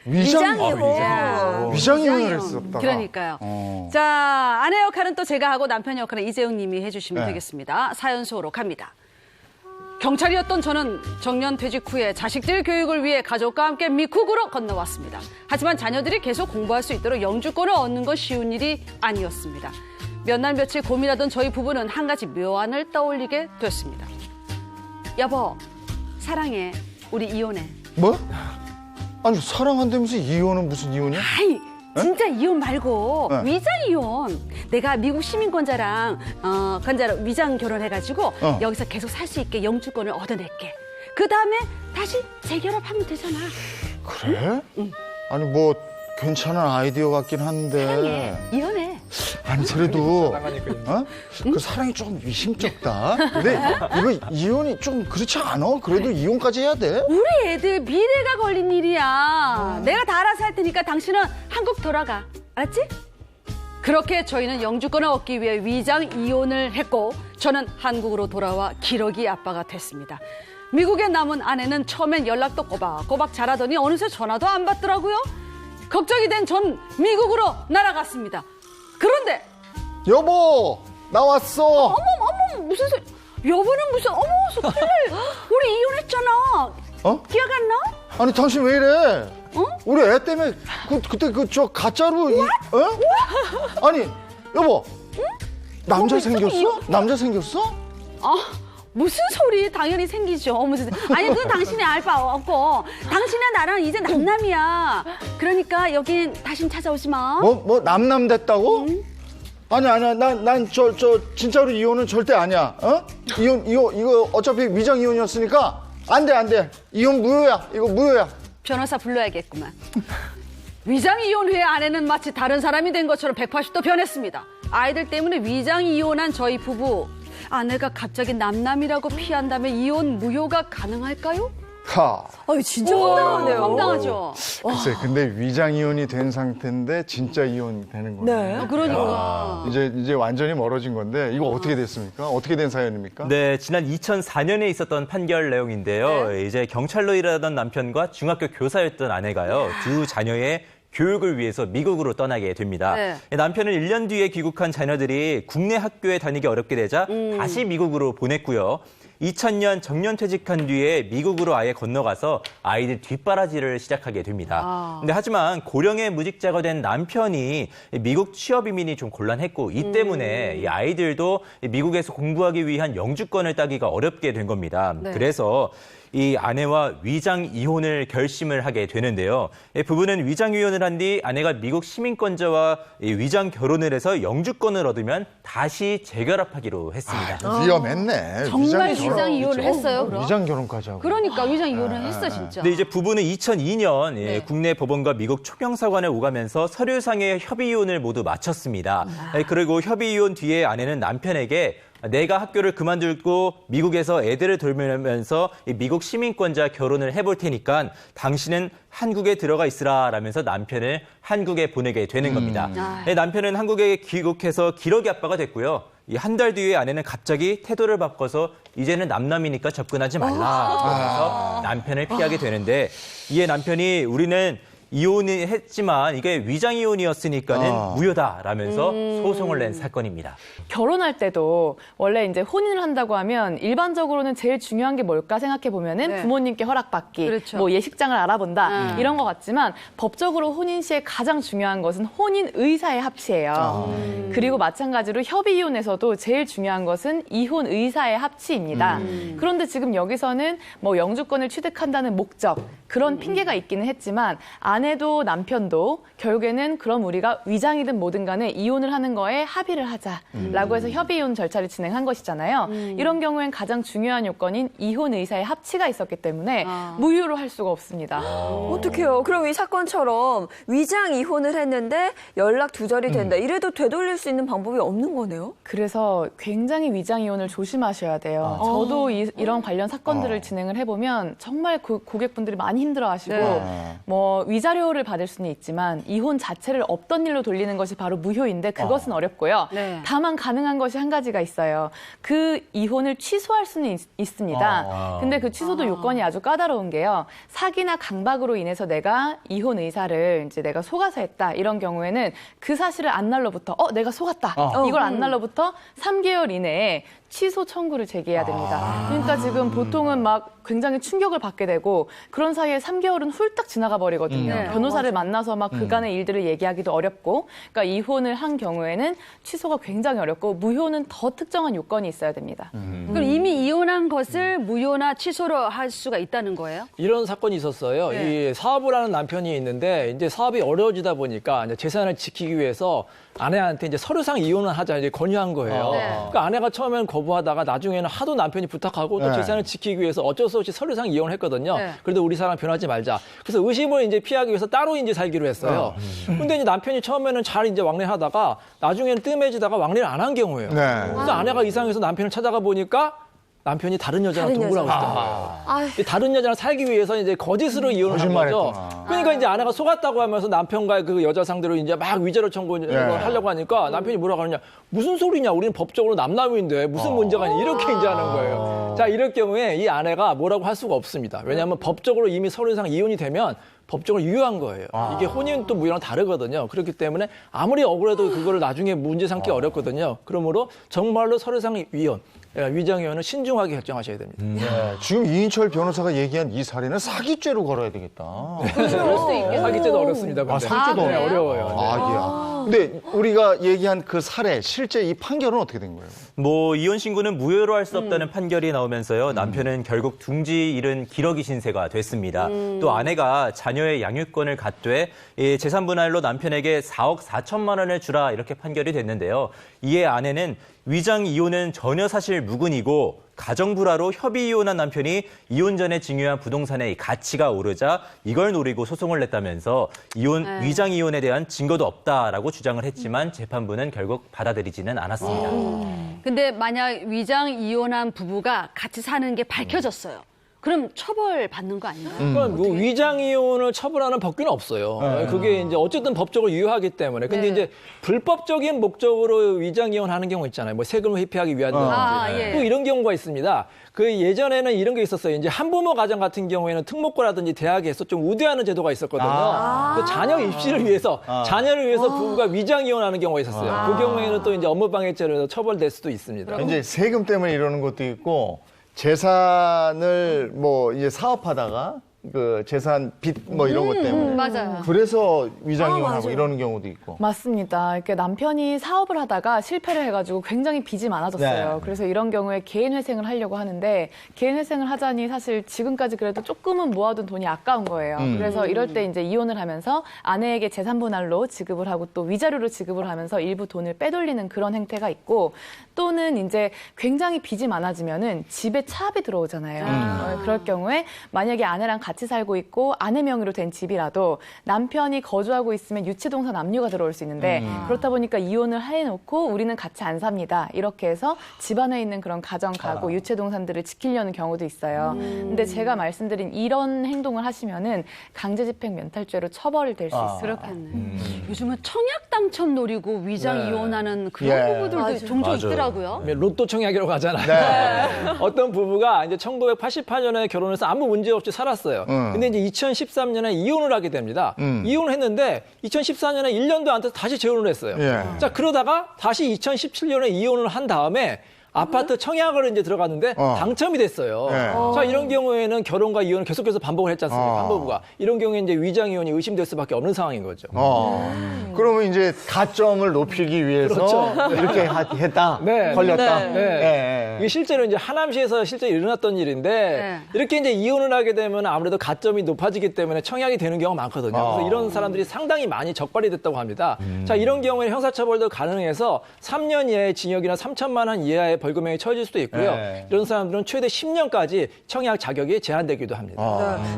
위장이혼. 위장이혼을 했었다. 그러니까요. 자, 아내 역할은 또 제가 하고 남편 역할은 이재용 님이 해주시면 되겠습니다. 사연 소로 갑니다. 경찰이었던 저는 정년 퇴직 후에 자식들 교육을 위해 가족과 함께 미국으로 건너왔습니다. 하지만 자녀들이 계속 공부할 수 있도록 영주권을 얻는 건 쉬운 일이 아니었습니다. 몇 날 며칠 고민하던 저희 부부는 한 가지 묘안을 떠올리게 됐습니다. 여보, 사랑해. 우리 이혼해. 뭐? 아니 사랑한다면서 이혼은 무슨 이혼이야? 아이, 진짜 이혼 말고 네. 위장 이혼. 내가 미국 시민권자랑 권자로 위장 결혼해가지고 여기서 계속 살 수 있게 영주권을 얻어낼게. 그 다음에 다시 재결합하면 되잖아. 그래? 응. 아니 뭐 괜찮은 아이디어 같긴 한데. 사랑해. 이혼해. 아니 그래도 그 사랑이 조금 미심쩍다. 근데 이거 이혼이 좀 그렇지 않아? 그래도 이혼까지 해야 돼? 우리 애들 미래가 걸린 일이야. 내가 다 알아서 할 테니까 당신은 한국 돌아가. 알았지? 그렇게 저희는 영주권을 얻기 위해 위장 이혼을 했고 저는 한국으로 돌아와 기러기 아빠가 됐습니다. 미국에 남은 아내는 처음엔 연락도 꼬박꼬박 잘하더니 어느새 전화도 안 받더라고요. 걱정이 된 전 미국으로 날아갔습니다. 그런데 여보 나 왔어. 어머 무슨 소리? 여보는 무슨 소리를? 우리 이혼했잖아. 기억 안 나? 아니 당신 왜 이래? 어? 우리 애 때문에 그때 저 가짜로 아니 여보 남자 생겼어? 남자 생겼어? 무슨 소리? 당연히 생기죠. 무슨 아니 그건 당신이 알 바 없고 당신은 나랑 이제 남남이야. 그러니까 여긴 다신 찾아오지 마. 뭐 남남 됐다고? 아니야 난 저 진짜로 이혼은 절대 아니야. 이거 어차피 위장 이혼이었으니까 안 돼. 이혼 무효야. 이거 무효야. 변호사 불러야겠구만. 위장 이혼 후에 아내는 마치 다른 사람이 된 것처럼 180도 변했습니다. 아이들 때문에 위장 이혼한 저희 부부. 아내가 갑자기 남남이라고 피한다면 이혼 무효가 가능할까요? 진짜 황당하네요. 황당하죠. 글쎄, 근데 위장 이혼이 된 상태인데 진짜 이혼이 되는 거예요. 네. 그러니까. 이제 완전히 멀어진 건데 이거 어떻게 됐습니까? 어떻게 된 사연입니까? 네, 지난 2004년에 있었던 판결 내용인데요. 이제 경찰로 일하던 남편과 중학교 교사였던 아내가요. 두 자녀의 교육을 위해서 미국으로 떠나게 됩니다. 네. 남편은 1년 뒤에 귀국한 자녀들이 국내 학교에 다니기 어렵게 되자 다시 미국으로 보냈고요. 2000년 정년퇴직한 뒤에 미국으로 아예 건너가서 아이들 뒷바라지를 시작하게 됩니다. 근데 하지만 고령의 무직자가 된 남편이 미국 취업 이민이 좀 곤란했고 이 때문에 이 아이들도 미국에서 공부하기 위한 영주권을 따기가 어렵게 된 겁니다. 네. 그래서 이 아내와 위장 이혼을 결심을 하게 되는데요. 부부는 위장 이혼을 한 뒤 아내가 미국 시민권자와 위장 결혼을 해서 영주권을 얻으면 다시 재결합하기로 했습니다. 위험했네. 정말 위장 이혼을 했어요, 그럼? 위장 결혼까지 하고. 그러니까 위장 이혼을 했어, 진짜. 근데 이제 부부는 2002년 네. 국내 법원과 미국 총영사관에 오가면서 서류상의 협의 이혼을 모두 마쳤습니다. 그리고 협의 이혼 뒤에 아내는 남편에게 내가 학교를 그만두고 미국에서 애들을 돌보면서 미국 시민권자 결혼을 해볼 테니까 당신은 한국에 들어가 있으라라면서 남편을 한국에 보내게 되는 겁니다. 남편은 한국에 귀국해서 기러기 아빠가 됐고요. 한 달 뒤에 아내는 갑자기 태도를 바꿔서 이제는 남남이니까 접근하지 말라. 남편을 피하게 되는데 이에 남편이 우리는 이혼을 했지만 이게 위장 이혼이었으니까는 무효다라면서 소송을 낸 사건입니다. 결혼할 때도 원래 이제 혼인을 한다고 하면 일반적으로는 제일 중요한 게 뭘까 생각해 보면은 네. 부모님께 허락받기, 그렇죠. 뭐 예식장을 알아본다 이런 것 같지만 법적으로 혼인 시에 가장 중요한 것은 혼인 의사의 합치예요. 그리고 마찬가지로 협의 이혼에서도 제일 중요한 것은 이혼 의사의 합치입니다. 그런데 지금 여기서는 뭐 영주권을 취득한다는 목적 그런 핑계가 있기는 했지만 아내도 남편도 결국에는 그럼 우리가 위장이든 뭐든 간에 이혼을 하는 거에 합의를 하자라고 해서 협의 이혼 절차를 진행한 것이잖아요. 이런 경우엔 가장 중요한 요건인 이혼 의사의 합치가 있었기 때문에 무효로 할 수가 없습니다. 어떡해요. 그럼 이 사건처럼 위장 이혼을 했는데 연락 두절이 된다. 이래도 되돌릴 수 있는 방법이 없는 거네요? 그래서 굉장히 위장 이혼을 조심하셔야 돼요. 저도 이런 관련 사건들을 진행을 해보면 정말 고객분들이 많이 힘들어하시고 뭐 위장 위자료를 받을 수는 있지만 이혼 자체를 없던 일로 돌리는 것이 바로 무효인데 그것은 어렵고요. 네. 다만 가능한 것이 한 가지가 있어요. 그 이혼을 취소할 수는 있습니다. 근데 그 취소도 요건이 아주 까다로운 게요. 사기나 강박으로 인해서 내가 이혼 의사를 이제 내가 속아서 했다. 이런 경우에는 그 사실을 안 날로부터 내가 속았다. 이걸 안 날로부터 3개월 이내에 취소 청구를 제기해야 됩니다. 그러니까 지금 보통은 막 굉장히 충격을 받게 되고 그런 사이에 3개월은 훌딱 지나가 버리거든요. 네. 변호사를 만나서 막 그간의 일들을 얘기하기도 어렵고 그러니까 이혼을 한 경우에는 취소가 굉장히 어렵고 무효는 더 특정한 요건이 있어야 됩니다. 그럼 이미 이혼한 것을 무효나 취소로 할 수가 있다는 거예요? 이런 사건이 있었어요. 네. 이 사업을 하는 남편이 있는데 이제 사업이 어려워지다 보니까 이제 재산을 지키기 위해서 아내한테 이제 서류상 이혼을 하자 이제 권유한 거예요. 네. 그러니까 아내가 처음에는 거부하다가 나중에는 하도 남편이 부탁하고 또 네. 재산을 지키기 위해서 어쩔 수 없이 서류상 이혼을 했거든요. 네. 그래도 우리 사랑 변하지 말자. 그래서 의심을 이제 피하기 위해서 따로 이제 살기로 했어요. 근데 이제 남편이 처음에는 잘 이제 왕래하다가 나중에는 뜸해지다가 왕래를 안 한 경우예요. 네. 그래서 아내가 이상해서 남편을 찾아가 보니까 남편이 다른 여자랑 다른 동거를 하고 여자. 있다. 아유. 다른 여자랑 살기 위해서 이제 거짓으로 이혼을 한 거죠. 거짓말했구나. 그러니까 이제 아내가 속았다고 하면서 남편과 그 여자 상대로 이제 막 위자료 청구를 하려고 하니까 남편이 뭐라고 하느냐. 무슨 소리냐. 우리는 법적으로 남남인데 무슨 문제가 있냐. 이렇게 이제 하는 거예요. 자, 이럴 경우에 이 아내가 뭐라고 할 수가 없습니다. 왜냐하면 법적으로 이미 서류상 이혼이 되면 법적으로 유효한 거예요. 이게 혼인 또 무효랑 다르거든요. 그렇기 때문에 아무리 억울해도 그거를 나중에 문제 삼기 어렵거든요. 그러므로 정말로 서류상 이혼, 위장이혼은 신중하게 결정하셔야 됩니다. 네. 지금 이인철 변호사가 얘기한 이 사례는 사기죄로 걸어야 되겠다. 그럴 수도 있겠네요. 사기죄도 어렵습니다. 근데. 사기죄도 네, 어려워요. 네. 아, 예. 근데 우리가 얘기한 그 사례, 실제 이 판결은 어떻게 된 거예요? 뭐 이혼 신고는 무효로 할 수 없다는 판결이 나오면서요. 남편은 결국 둥지 잃은 기러기 신세가 됐습니다. 또 아내가 자녀의 양육권을 갖되 이 재산 분할로 남편에게 4억 4천만 원을 주라 이렇게 판결이 됐는데요. 이에 아내는 위장 이혼은 전혀 사실 무근이고 가정 불화로 협의 이혼한 남편이 이혼 전에 증여한 부동산의 가치가 오르자 이걸 노리고 소송을 냈다면서 위장 이혼에 대한 증거도 없다라고 주장을 했지만 재판부는 결국 받아들이지는 않았습니다. 근데 만약 위장 이혼한 부부가 같이 사는 게 밝혀졌어요. 그럼 처벌 받는 거 아닌가요? 그러니까 뭐 위장 이혼을 처벌하는 법규는 없어요. 그게 이제 어쨌든 법적으로 유효하기 때문에. 근데 네. 이제 불법적인 목적으로 위장 이혼하는 경우 있잖아요. 뭐 세금을 회피하기 위한다든지. 예. 또 이런 경우가 있습니다. 그 예전에는 이런 게 있었어요. 이제 한부모 가정 같은 경우에는 특목고라든지 대학에서 좀 우대하는 제도가 있었거든요. 그 자녀 입시를 위해서 자녀를 위해서 부부가 위장 이혼하는 경우가 있었어요. 그 경우에는 또 이제 업무방해죄로 처벌될 수도 있습니다. 이제 세금 때문에 이러는 것도 있고 재산을 뭐 이제 사업하다가 그 재산 빚 뭐 이런 것 때문에 맞아요. 그래서 위장 이혼하고 맞아요. 이러는 경우도 있고. 맞습니다. 이렇게 남편이 사업을 하다가 실패를 해가지고 굉장히 빚이 많아졌어요. 네. 그래서 이런 경우에 개인회생을 하려고 하는데 개인회생을 하자니 사실 지금까지 그래도 조금은 모아둔 돈이 아까운 거예요. 그래서 이럴 때 이제 이혼을 하면서 아내에게 재산 분할로 지급을 하고 또 위자료로 지급을 하면서 일부 돈을 빼돌리는 그런 행태가 있고 또는 이제 굉장히 빚이 많아지면은 집에 차압이 들어오잖아요. 그럴 경우에 만약에 아내랑 같이 살고 있고 아내 명의로 된 집이라도 남편이 거주하고 있으면 유치동산 압류가 들어올 수 있는데 그렇다 보니까 이혼을 해놓고 우리는 같이 안 삽니다. 이렇게 해서 집안에 있는 그런 가정, 가구, 유치동산들을 지키려는 경우도 있어요. 근데 제가 말씀드린 이런 행동을 하시면은 강제집행 면탈죄로 처벌될 수 있어요. 그렇겠네. 요즘은 청약 당첨 노리고 위장 이혼하는 그런 예. 부부들도 종종 있더라고요. 로또 청약이라고 하잖아요. 어떤 부부가 이제 1988년에 결혼해서 아무 문제 없이 살았어요. 근데 이제 2013년에 이혼을 하게 됩니다. 이혼을 했는데 2014년에 1년도 안 돼서 다시 재혼을 했어요. 예. 자, 그러다가 다시 2017년에 이혼을 한 다음에 아파트 청약을 이제 들어갔는데 당첨이 됐어요. 네. 자, 이런 경우에는 결혼과 이혼을 계속해서 반복을 했지 않습니까? 한부부가. 이런 경우에 이제 위장 이혼이 의심될 수밖에 없는 상황인 거죠. 그러면 이제 가점을 높이기 위해서 이렇게 했다. 네. 걸렸다. 네. 예, 예. 이게 실제로 이제 하남시에서 실제 일어났던 일인데 네. 이렇게 이제 이혼을 하게 되면 아무래도 가점이 높아지기 때문에 청약이 되는 경우가 많거든요. 그래서 이런 사람들이 상당히 많이 적발이 됐다고 합니다. 자, 이런 경우에 형사처벌도 가능해서 3년 이하의 징역이나 3천만 원 이하의 벌금형이 처해질 수도 있고요. 네. 이런 사람들은 최대 10년까지 청약 자격이 제한되기도 합니다.